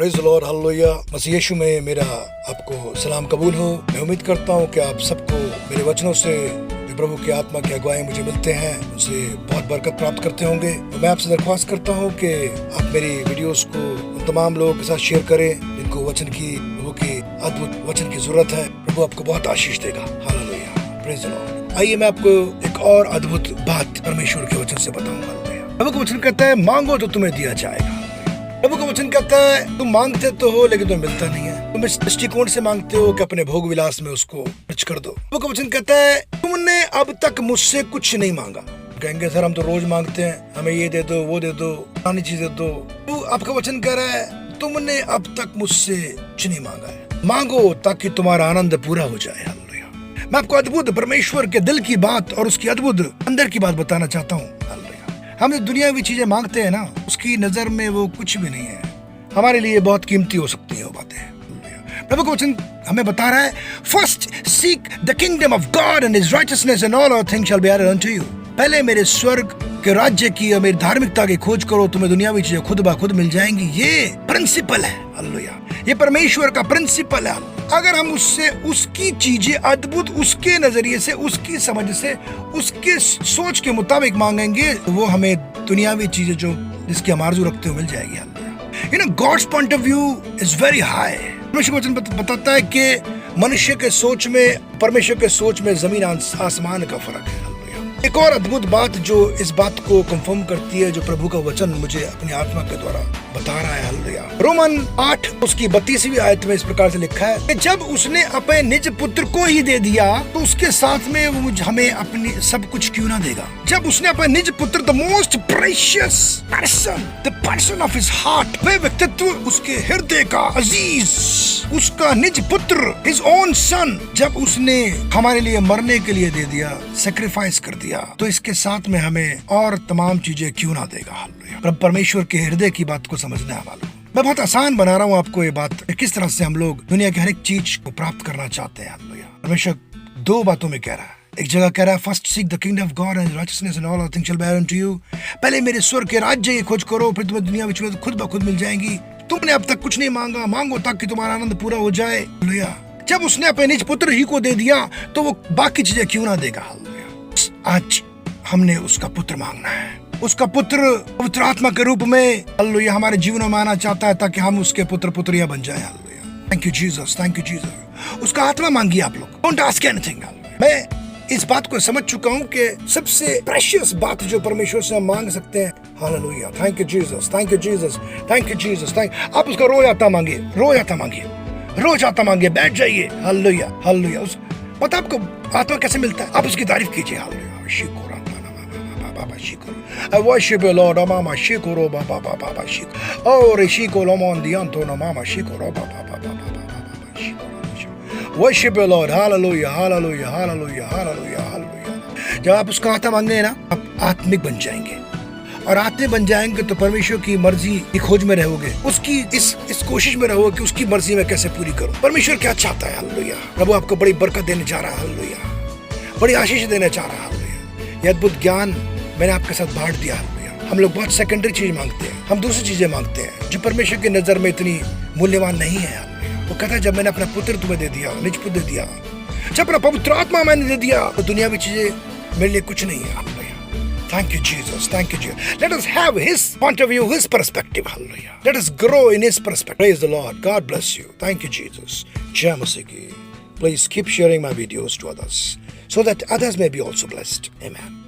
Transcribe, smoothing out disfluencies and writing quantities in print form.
Praise the Lord, hallelujah. मसीह यीशु में मेरा आपको सलाम कबूल हो। मैं उम्मीद करता हूँ कि आप सबको मेरे वचनों से जो प्रभु की आत्मा की अगुवाई मुझे मिलते हैं उनसे बहुत बरकत प्राप्त करते होंगे। तो मैं आपसे दरख्वास्त करता हूँ कि आप मेरी वीडियोस को उन तमाम लोगों के साथ शेयर करें जिनको प्रभु की अद्भुत वचन की जरूरत है। प्रभु आपको बहुत आशीष देगा। Hallelujah, praise the Lord. आइए मैं आपको एक और अद्भुत बात परमेश्वर के वचन से बताऊंगा। प्रभु का वचन कहता है, मांगो तो तुम्हें दिया जाएगा। प्रभु का वचन कहता है, तुम मांगते तो हो लेकिन तुम्हें मिलता नहीं है। तुम इस दृष्टिकोण से मांगते हो कि अपने भोग विलास में उसको खर्च कर दो। प्रभु का वचन कहता है, तुमने अब तक मुझसे कुछ नहीं मांगा। कहेंगे सर हम तो रोज मांगते हैं, हमें ये दे दो, वो दे दो, पुरानी चीज दे दो। तो आपका वचन कह रहा है, तुमने अब तक मुझसे कुछ नहीं मांगा है। मांगो ताकि तुम्हारा आनंद पूरा हो जाए। हालेलुया। मैं आपको अद्भुत परमेश्वर के दिल की बात और उसकी अद्भुत अंदर की बात बताना चाहता हूँ। हम जो दुनियावी चीजें मांगते हैं ना, उसकी नजर में वो कुछ भी नहीं है। हमारे लिए बहुत कीमती हो सकती है वो बातें। प्रभु का वचन हमें बता रहा है, first seek the kingdom of God and his righteousness and all other things shall be added unto you. पहले मेरे स्वर्ग के राज्य की और मेरी धार्मिकता की खोज करो, तुम्हें दुनियावी चीजें खुद ब खुद मिल जाएंगी। ये प्रिंसिपल है। हालेलुया, ये परमेश्वर का प्रिंसिपल है। अगर हम उससे उसकी चीजें अद्भुत उसके नजरिए से, उसकी समझ से, उसके सोच के मुताबिक मांगेंगे तो वो हमें दुनियावी चीजें जो जिसकी हम आरज़ू रखते हो मिल जाएगी। You know, God's point of view is very high. परमेश्वर वचन बताता है कि मनुष्य के सोच में, परमेश्वर के सोच में जमीन आसमान का फर्क है। एक और अद्भुत बात जो इस बात को कंफर्म करती है, जो प्रभु का वचन मुझे अपनी आत्मा के द्वारा बता रहा है। हालेलुया। रोमन 8 उसकी 32वीं आयत में इस प्रकार से लिखा है कि जब उसने अपने निज पुत्र को ही दे दिया तो उसके साथ में वो हमें अपनी सब कुछ क्यों ना देगा। जब उसने अपने निज पुत्र, the most precious person, the person of his heart, वह व्यक्तित्व, उसके हृदय का अजीज, उसका निज पुत्र, हिज ओन सन, जब उसने हमारे लिए मरने के लिए दे दिया, सेक्रीफाइस कर दिया, तो इसके साथ में हमें और तमाम चीजें क्यों ना देगा। हालेलुया। परमेश्वर के हृदय की बात को समझना है। मालूम मैं बहुत आसान बना रहा हूँ आपको ये बात, किस तरह से हम लोग दुनिया की हर एक चीज को प्राप्त करना चाहते हैं। हालेलुया। परमेश्वर दो बातों में कह रहा है। एक जगह कह रहा है, first seek the kingdom of God and righteousness and all other things shall be added unto you. पहले मेरे स्वर्ग के राज्य की खोज करो, फिर तुम्हें दुनिया में खुद ब खुद मिल जाएंगी। तुमने अब तक कुछ नहीं मांगा, मांगो ताकि तुम्हारा आनंद पूरा हो जाए। हालेलुया। जब उसने अपने निज पुत्र ही को दे दिया तो वो बाकी चीजें क्यों ना देगा। हालेलुया। आज हमने उसका पुत्र मांगना है। उसका पुत्र पवित्र आत्मा के रूप में, हालेलुया, हमारे जीवन में आना चाहता है ताकि हम उसके पुत्र पुत्रियां बन जाए। Hallelujah. Thank you Jesus, thank you Jesus. उसका आत्मा मांगिए आप लोग। Don't ask anything. मैं इस बात को समझ चुका हूँ कि सबसे प्रेशियस बात जो परमेश्वर से हम मांग सकते हैं, hallelujah, thank you Jesus, thank you Jesus, thank you Jesus, thank. आप उसका रोज आता मांगिए, रोज आता मांगिए, रोज आता मांगिए, बैठ जाइए। Hallelujah, hallelujah. पता आपको आत्मा कैसे मिलता है? आप उसकी तारीफ कीजिए। Hallelujah. I worship you, Lord. Mama shikoro ba ba ba ba ba shik. Oh, reshiko lomon dianto no mama shikoro ba ba ba ba ba ba shikoro. Worship you, Lord. Hallelujah, hallelujah, hallelujah, hallelujah, hallelujah. जब आप उसका आत्मा मांगेंगे ना, आप आत्मिक बन जाएंगे, और आत्मिक बन जाएंगे तो परमेश्वर की मर्जी की खोज में रहोगे, उसकी इस कोशिश में रहोगे कि उसकी मर्जी में कैसे पूरी करो। परमेश्वर क्या चाहता है। हालेलुया। प्रभु आपको बड़ी बरकत देने जा रहा है। हालेलुया। बड़ी आशीष देने जा रहा है। हालेलुया। ये अद्भुत ज्ञान मैंने आपके साथ बांट दिया। हम लोग बहुत सेकेंडरी चीज मांगते हैं, हम दूसरी चीजें मांगते हैं जो परमेश्वर की नजर में इतनी मूल्यवान नहीं है। वो कहता है, जब मैंने अपना पुत्र तुम्हें दे दिया, निज पुत्र दे दिया, जब अपना पवित्र आत्मा मैंने दे दिया, तो दुनियावी चीजें मेरे लिए कुछ नहीं है। Thank you Jesus, thank you Jesus. Let us have his point of view, his perspective. Hallelujah. Let us grow in his perspective. Praise the Lord. God bless you. Thank you Jesus. जय मसीह की। Please keep sharing my videos to others so that others may be also blessed. Amen.